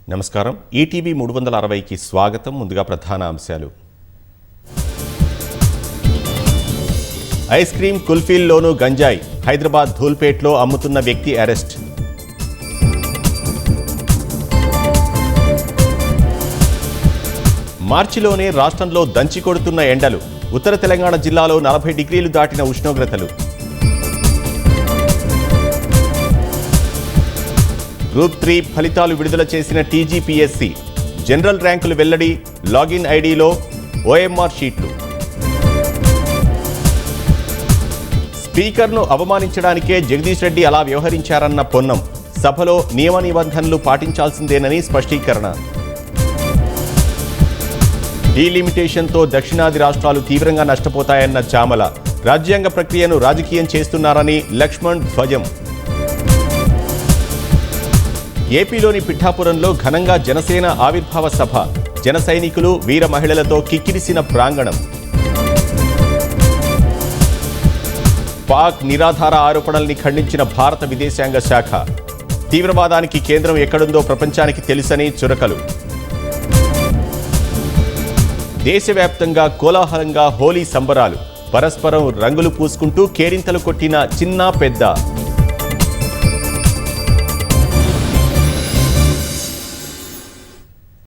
నమస్కారం. ఈటీవీ 360కి స్వాగతం. ముందుగా ప్రధాన అంశాలు. ఐస్ క్రీమ్ కుల్ఫీల్లోనూ గంజాయి. హైదరాబాద్ ధూల్పేట్లో అమ్ముతున్న వ్యక్తి అరెస్ట్. మార్చిలోనే రాష్ట్రంలో దంచి కొడుతున్న ఎండలు. ఉత్తర తెలంగాణ జిల్లాలో 40 డిగ్రీలు దాటిన ఉష్ణోగ్రతలు. గ్రూప్ 3 ఫలితాలు విడుదల చేసిన టీజీపీఎస్సీ. జనరల్ ర్యాంకులు వెల్లడి. లాగిన్ ఐడిలో ఓఎంఆర్ షీట్లు. స్పీకర్ను అవమానించడానికే జగదీష్ రెడ్డి అలా వ్యవహరించారన్న పొన్నం. సభలో నియమ నిబంధనలు పాటించాల్సిందేనని స్పష్టీకరణ. డీలిమిటేషన్తో దక్షిణాది రాష్ట్రాలు తీవ్రంగా నష్టపోతాయన్న చామల. రాజ్యాంగ ప్రక్రియను రాజకీయం చేస్తున్నారని లక్ష్మణ్ ధ్వజం. ఏపీలోని పిఠాపురంలో ఘనంగా జనసేన ఆవిర్భావ సభ. జన సైనికులు, వీర మహిళలతో కిక్కిరిసిన ప్రాంగణం. పాక్ నిరాధార ఆరోపణల్ని ఖండించిన భారత విదేశాంగ శాఖ. తీవ్రవాదానికి కేంద్రం ఎక్కడుందో ప్రపంచానికి తెలుసని చురకలు. దేశవ్యాప్తంగా కోలాహలంగా హోలీ సంబరాలు. పరస్పరం రంగులు పూసుకుంటూ కేరింతలు కొట్టిన చిన్న పెద్ద.